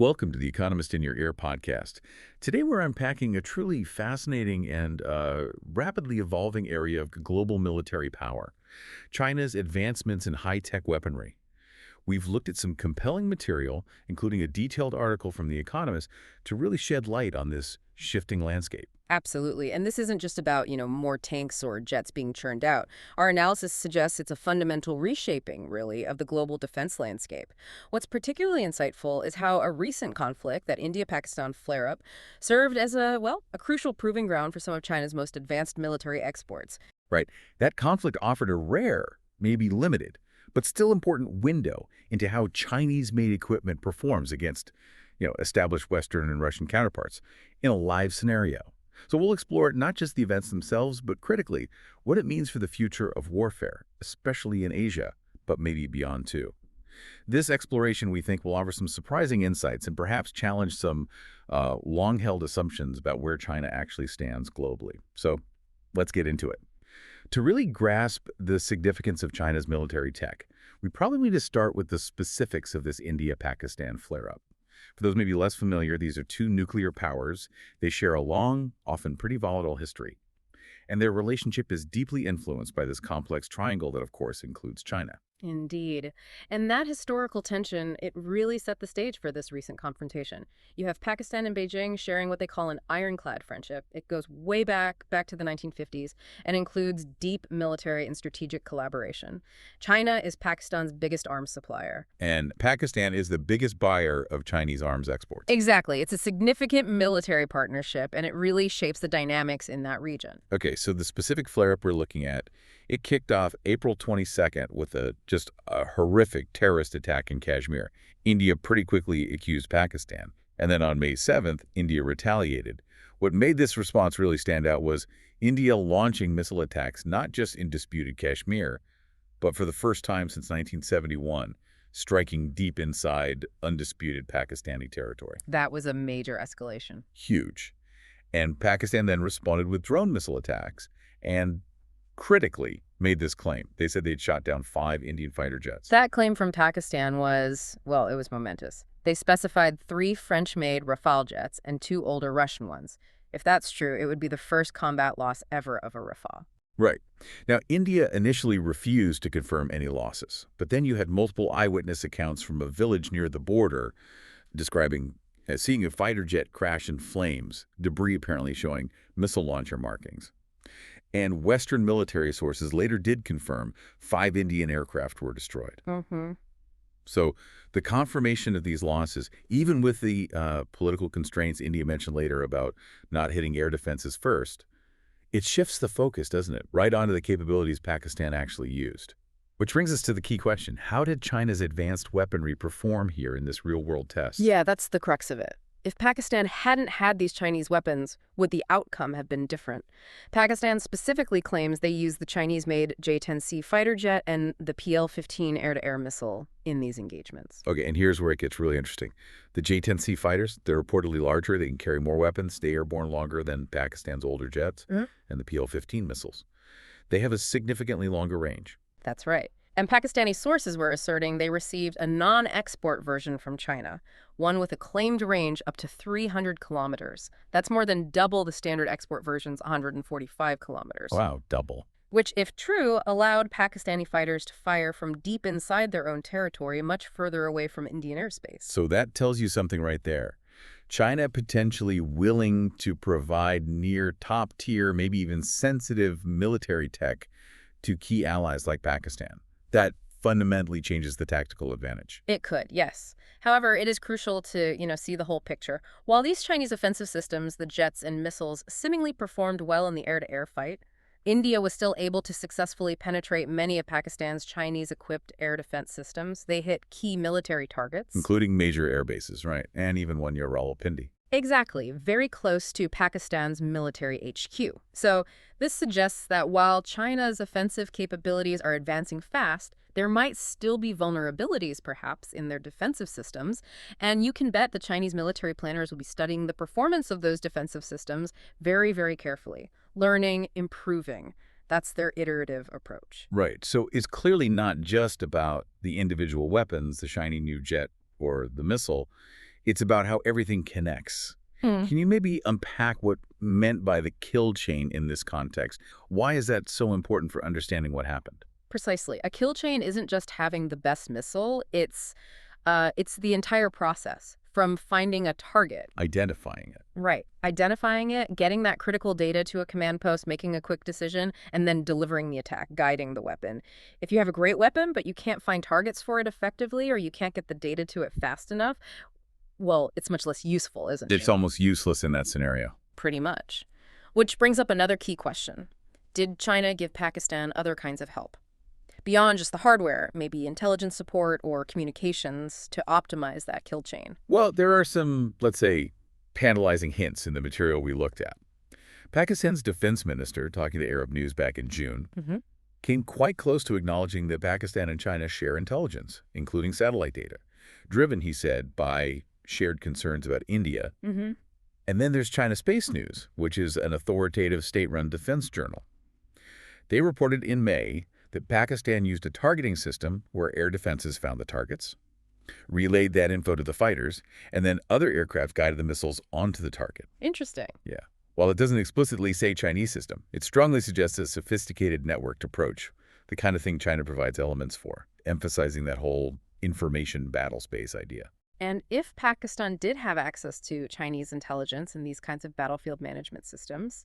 Welcome to the Economist in Your Ear podcast. Today we're unpacking a truly fascinating and rapidly evolving area of global military power, China's advancements in high-tech weaponry. We've looked at some compelling material, including a detailed article from The Economist, to really shed light on this shifting landscape. Absolutely. And this isn't just about, more tanks or jets being churned out. Our analysis suggests it's a fundamental reshaping, really, of the global defense landscape. What's particularly insightful is how a recent conflict, that India-Pakistan flare-up, served as a crucial proving ground for some of China's most advanced military exports. Right. That conflict offered a rare, maybe limited, but still important window into how Chinese-made equipment performs against, established Western and Russian counterparts in a live scenario. So we'll explore not just the events themselves, but critically, what it means for the future of warfare, especially in Asia, but maybe beyond too. This exploration, we think, will offer some surprising insights and perhaps challenge some long-held assumptions about where China actually stands globally. So let's get into it. To really grasp the significance of China's military tech, we probably need to start with the specifics of this India-Pakistan flare-up. For those maybe less familiar, these are two nuclear powers. They share a long, often pretty volatile history. And their relationship is deeply influenced by this complex triangle that, of course, includes China. Indeed. And that historical tension, it really set the stage for this recent confrontation. You have Pakistan and Beijing sharing what they call an ironclad friendship. It goes way back to the 1950s, and includes deep military and strategic collaboration. China is Pakistan's biggest arms supplier. And Pakistan is the biggest buyer of Chinese arms exports. Exactly. It's a significant military partnership, and it really shapes the dynamics in that region. Okay, so the specific flare-up we're looking at, it kicked off April 22nd with just a horrific terrorist attack in Kashmir. India pretty quickly accused Pakistan. And then on May 7th, India retaliated. What made this response really stand out was India launching missile attacks not just in disputed Kashmir, but for the first time since 1971, striking deep inside undisputed Pakistani territory. That was a major escalation. Huge. And Pakistan then responded with drone missile attacks and critically made this claim. They said they'd shot down 5 Indian fighter jets. That claim from Pakistan was, it was momentous. They specified 3 French-made Rafale jets and 2 older Russian ones. If that's true, it would be the first combat loss ever of a Rafale. Right. Now, India initially refused to confirm any losses, but then you had multiple eyewitness accounts from a village near the border describing seeing a fighter jet crash in flames, debris apparently showing missile launcher markings. And Western military sources later did confirm 5 Indian aircraft were destroyed. So the confirmation of these losses, even with the political constraints India mentioned later about not hitting air defenses first, it shifts the focus, doesn't it, right onto the capabilities Pakistan actually used. Which brings us to the key question. How did China's advanced weaponry perform here in this real-world test? Yeah, that's the crux of it. If Pakistan hadn't had these Chinese weapons, would the outcome have been different? Pakistan specifically claims they used the Chinese-made J-10C fighter jet and the PL-15 air-to-air missile in these engagements. Okay, and here's where it gets really interesting. The J-10C fighters, they're reportedly larger. They can carry more weapons, stay airborne longer than Pakistan's older jets, and the PL-15 missiles. They have a significantly longer range. That's right. And Pakistani sources were asserting they received a non-export version from China, one with a claimed range up to 300 kilometers. That's more than double the standard export version's 145 kilometers. Wow, double. Which, if true, allowed Pakistani fighters to fire from deep inside their own territory, much further away from Indian airspace. So that tells you something right there. China potentially willing to provide near top-tier, maybe even sensitive military tech to key allies like Pakistan. That fundamentally changes the tactical advantage. It could, yes. However, it is crucial to, see the whole picture. While these Chinese offensive systems, the jets and missiles, seemingly performed well in the air-to-air fight, India was still able to successfully penetrate many of Pakistan's Chinese-equipped air defense systems. They hit key military targets. Including major air bases, right? And even one near Rawalpindi. Exactly, very close to Pakistan's military HQ. So this suggests that while China's offensive capabilities are advancing fast, there might still be vulnerabilities, perhaps, in their defensive systems, and you can bet the Chinese military planners will be studying the performance of those defensive systems very, very carefully, learning, improving. That's their iterative approach. Right. So it's clearly not just about the individual weapons, the shiny new jet or the missile. It's about how everything connects. Hmm. Can you maybe unpack what meant by the kill chain in this context? Why is that so important for understanding what happened? Precisely. A kill chain isn't just having the best missile, it's the entire process, from finding a target. Identifying it. Right. Identifying it, getting that critical data to a command post, making a quick decision, and then delivering the attack, guiding the weapon. If you have a great weapon, but you can't find targets for it effectively, or you can't get the data to it fast enough, well, it's much less useful, isn't it? It's almost useless in that scenario. Pretty much. Which brings up another key question. Did China give Pakistan other kinds of help? Beyond just the hardware, maybe intelligence support or communications to optimize that kill chain. Well, there are some, let's say, tantalizing hints in the material we looked at. Pakistan's defense minister, talking to Arab News back in June, came quite close to acknowledging that Pakistan and China share intelligence, including satellite data, driven, he said, by shared concerns about India. And then there's China Space News, which is an authoritative state-run defense journal. They reported in May that Pakistan used a targeting system where air defenses found the targets, relayed that info to the fighters, and then other aircraft guided the missiles onto the target. Interesting. Yeah. While it doesn't explicitly say Chinese system, it strongly suggests a sophisticated networked approach, the kind of thing China provides elements for, emphasizing that whole information battle space idea. And if Pakistan did have access to Chinese intelligence and these kinds of battlefield management systems,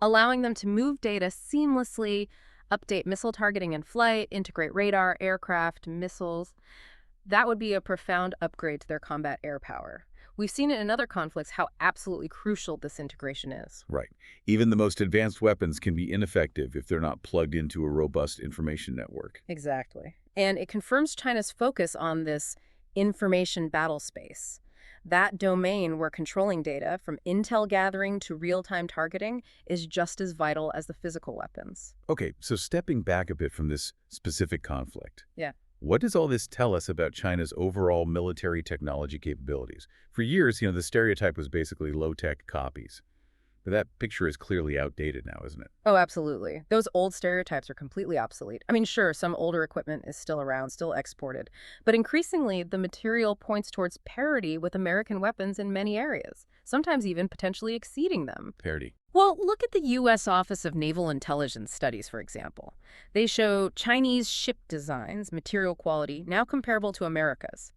allowing them to move data seamlessly, update missile targeting in flight, integrate radar, aircraft, missiles, that would be a profound upgrade to their combat air power. We've seen it in other conflicts how absolutely crucial this integration is. Right. Even the most advanced weapons can be ineffective if they're not plugged into a robust information network. Exactly. And it confirms China's focus on this information battle space. That domain where controlling data, from intel gathering to real-time targeting, is just as vital as the physical weapons. Okay, so stepping back a bit from this specific conflict. Yeah. What does all this tell us about China's overall military technology capabilities? For years, the stereotype was basically low-tech copies. But that picture is clearly outdated now, isn't it? Oh, absolutely. Those old stereotypes are completely obsolete. I mean, sure, some older equipment is still around, still exported. But increasingly, the material points towards parity with American weapons in many areas, sometimes even potentially exceeding them. Parity. Well, look at the U.S. Office of Naval Intelligence Studies, for example. They show Chinese ship designs, material quality, now comparable to America's.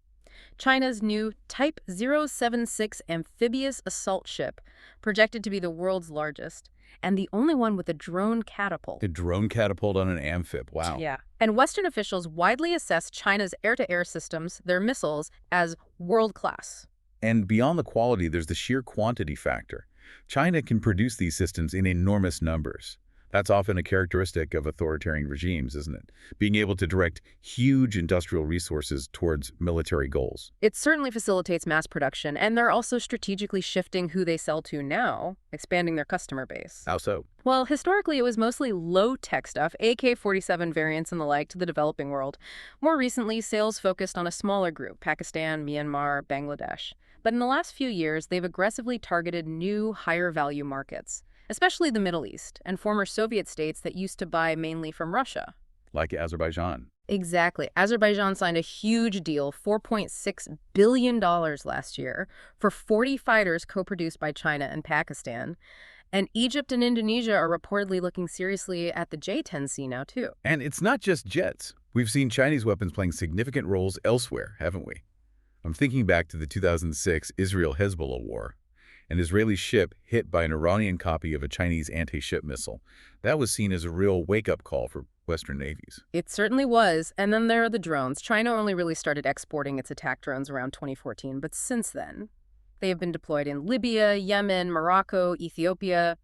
China's new Type 076 amphibious assault ship, projected to be the world's largest, and the only one with a drone catapult. A drone catapult on an amphib. Wow. Yeah. And Western officials widely assess China's air-to-air systems, their missiles, as world-class. And beyond the quality, there's the sheer quantity factor. China can produce these systems in enormous numbers. That's often a characteristic of authoritarian regimes, isn't it? Being able to direct huge industrial resources towards military goals. It certainly facilitates mass production, and they're also strategically shifting who they sell to now, expanding their customer base. How so? Well, historically, it was mostly low-tech stuff, AK-47 variants and the like, to the developing world. More recently, sales focused on a smaller group, Pakistan, Myanmar, Bangladesh. But in the last few years, they've aggressively targeted new, higher-value markets, especially the Middle East and former Soviet states that used to buy mainly from Russia. Like Azerbaijan. Exactly. Azerbaijan signed a huge deal, $4.6 billion last year, for 40 fighters co-produced by China and Pakistan. And Egypt and Indonesia are reportedly looking seriously at the J-10C now, too. And it's not just jets. We've seen Chinese weapons playing significant roles elsewhere, haven't we? I'm thinking back to the 2006 Israel-Hezbollah war. An Israeli ship hit by an Iranian copy of a Chinese anti-ship missile. That was seen as a real wake-up call for Western navies. It certainly was. And then there are the drones. China only really started exporting its attack drones around 2014, but since then, they have been deployed in Libya, Yemen, Morocco, Ethiopia,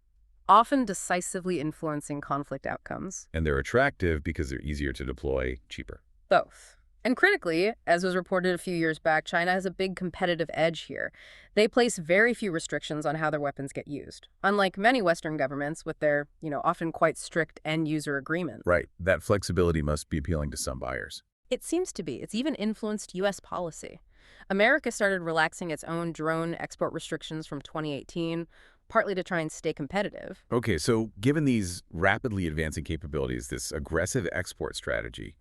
often decisively influencing conflict outcomes. And they're attractive because they're easier to deploy, cheaper. Both. And critically, as was reported a few years back, China has a big competitive edge here. They place very few restrictions on how their weapons get used, unlike many Western governments with their, often quite strict end-user agreements. Right. That flexibility must be appealing to some buyers. It seems to be. It's even influenced U.S. policy. America started relaxing its own drone export restrictions from 2018, partly to try and stay competitive. Okay, so given these rapidly advancing capabilities, this aggressive export strategy,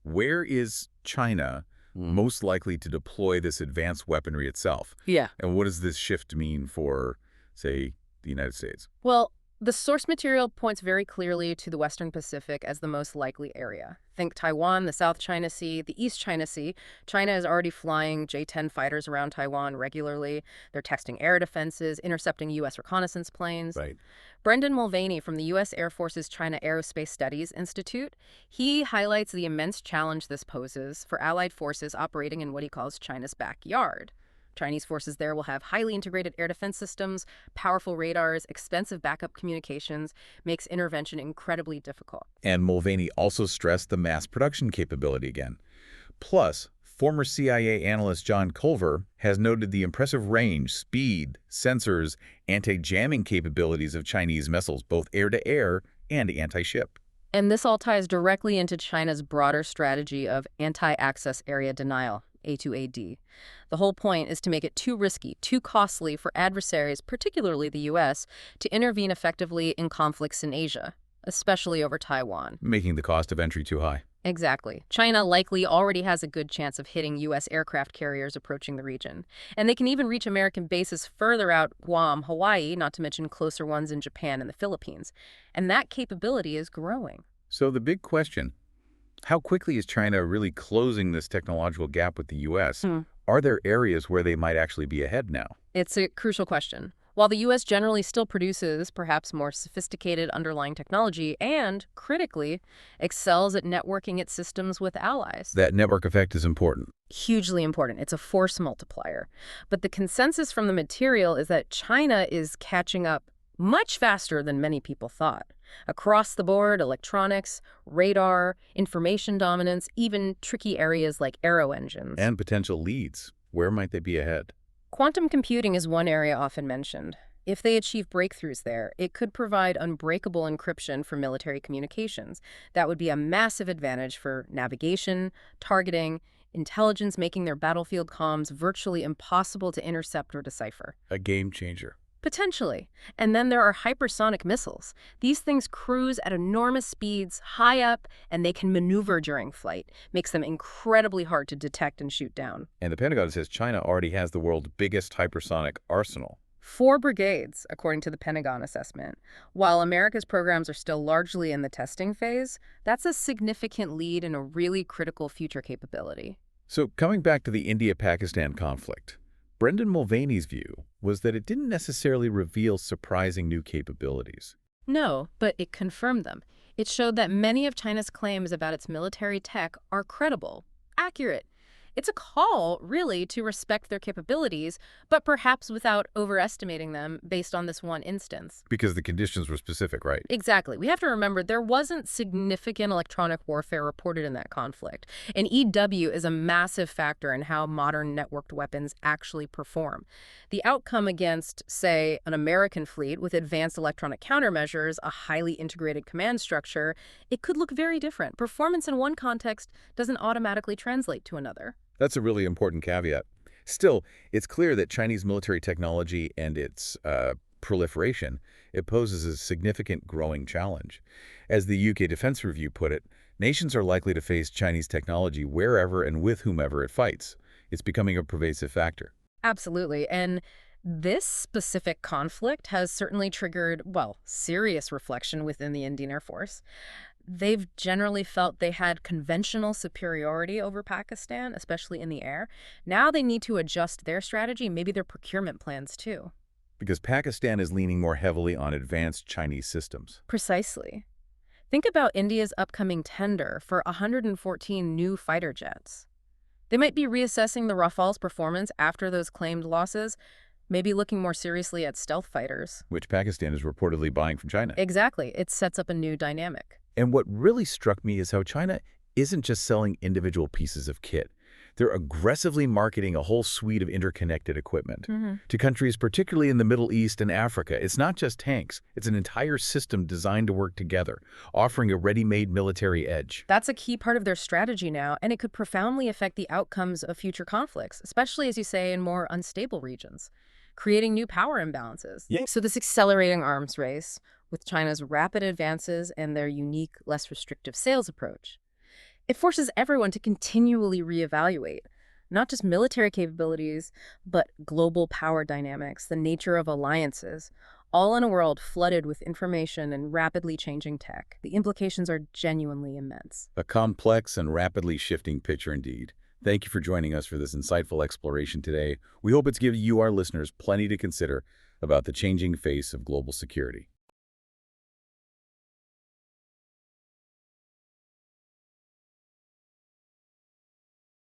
where is China most likely to deploy this advanced weaponry itself. Yeah. And what does this shift mean for, say, the United States? Well, the source material points very clearly to the Western Pacific as the most likely area. Think Taiwan, the South China Sea, the East China Sea. China is already flying J-10 fighters around Taiwan regularly. They're testing air defenses, intercepting U.S. reconnaissance planes. Right. Brendan Mulvaney from the U.S. Air Force's China Aerospace Studies Institute, he highlights the immense challenge this poses for Allied forces operating in what he calls China's backyard. Chinese forces there will have highly integrated air defense systems, powerful radars, expensive backup communications, makes intervention incredibly difficult. And Mulvaney also stressed the mass production capability again. Plus, former CIA analyst John Culver has noted the impressive range, speed, sensors, anti-jamming capabilities of Chinese missiles, both air-to-air and anti-ship. And this all ties directly into China's broader strategy of anti-access area denial, A2AD. The whole point is to make it too risky, too costly for adversaries, particularly the U.S., to intervene effectively in conflicts in Asia, especially over Taiwan. Making the cost of entry too high. Exactly. China likely already has a good chance of hitting U.S. aircraft carriers approaching the region. And they can even reach American bases further out Guam, Hawaii, not to mention closer ones in Japan and the Philippines. And that capability is growing. So the big question, how quickly is China really closing this technological gap with the U.S.? Are there areas where they might actually be ahead now? It's a crucial question. While the U.S. generally still produces perhaps more sophisticated underlying technology and, critically, excels at networking its systems with allies. That network effect is important. Hugely important. It's a force multiplier. But the consensus from the material is that China is catching up much faster than many people thought. Across the board, electronics, radar, information dominance, even tricky areas like aero engines. And potential leads. Where might they be ahead? Quantum computing is one area often mentioned. If they achieve breakthroughs there, it could provide unbreakable encryption for military communications. That would be a massive advantage for navigation, targeting, intelligence, making their battlefield comms virtually impossible to intercept or decipher. A game changer. Potentially. And then there are hypersonic missiles. These things cruise at enormous speeds, high up, and they can maneuver during flight. Makes them incredibly hard to detect and shoot down. And the Pentagon says China already has the world's biggest hypersonic arsenal. 4 brigades, according to the Pentagon assessment. While America's programs are still largely in the testing phase, that's a significant lead in a really critical future capability. So coming back to the India-Pakistan conflict, Brendan Mulvaney's view was that it didn't necessarily reveal surprising new capabilities. No, but it confirmed them. It showed that many of China's claims about its military tech are credible, accurate. It's a call, really, to respect their capabilities, but perhaps without overestimating them based on this one instance. Because the conditions were specific, right? Exactly. We have to remember there wasn't significant electronic warfare reported in that conflict. And EW is a massive factor in how modern networked weapons actually perform. The outcome against, say, an American fleet with advanced electronic countermeasures, a highly integrated command structure, it could look very different. Performance in one context doesn't automatically translate to another. That's a really important caveat. Still, it's clear that Chinese military technology and its proliferation, it poses a significant growing challenge. As the UK Defense Review put it, nations are likely to face Chinese technology wherever and with whomever it fights. It's becoming a pervasive factor. Absolutely. And this specific conflict has certainly triggered, well, serious reflection within the Indian Air Force. They've generally felt they had conventional superiority over Pakistan, especially in the air. Now they need to adjust their strategy, maybe their procurement plans too. Because Pakistan is leaning more heavily on advanced Chinese systems. Precisely. Think about India's upcoming tender for 114 new fighter jets. They might be reassessing the Rafale's performance after those claimed losses, maybe looking more seriously at stealth fighters. Which Pakistan is reportedly buying from China. Exactly. It sets up a new dynamic. And what really struck me is how China isn't just selling individual pieces of kit. They're aggressively marketing a whole suite of interconnected equipment to countries, particularly in the Middle East and Africa. It's not just tanks. It's an entire system designed to work together, offering a ready-made military edge. That's a key part of their strategy now, and it could profoundly affect the outcomes of future conflicts, especially, as you say, in more unstable regions, creating new power imbalances. So this accelerating arms race, with China's rapid advances and their unique, less restrictive sales approach, It forces everyone to continually reevaluate not just military capabilities, but global power dynamics, the nature of alliances, all in a world flooded with information and rapidly changing tech. The implications are genuinely immense. A complex and rapidly shifting picture indeed. Thank you for joining us for this insightful exploration today. We hope it's given you, our listeners, plenty to consider about the changing face of global security.